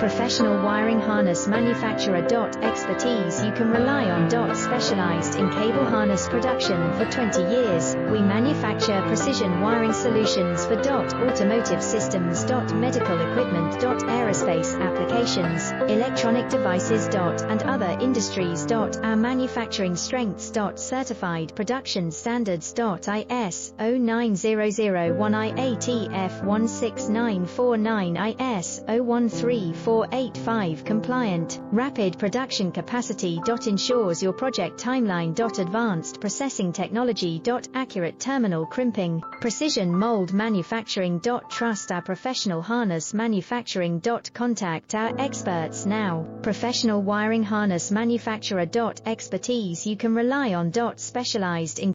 Professional wiring harness manufacturer. Expertise you can rely on. Specialized in cable harness production for 20 years, we manufacture precision wiring solutions for automotive systems. Medical equipment. Aerospace applications, electronic devices. And other industries. Our manufacturing strengths. Certified production standards. ISO 9001 IATF 16949 IS 013485 compliant. Rapid production capacity. Ensures your project timeline. Advanced processing technology. Accurate terminal crimping. Precision mold manufacturing. Trust our professional harness manufacturing. Contact our experts now. Professional wiring harness manufacturer. Expertise you can rely on. Specialized in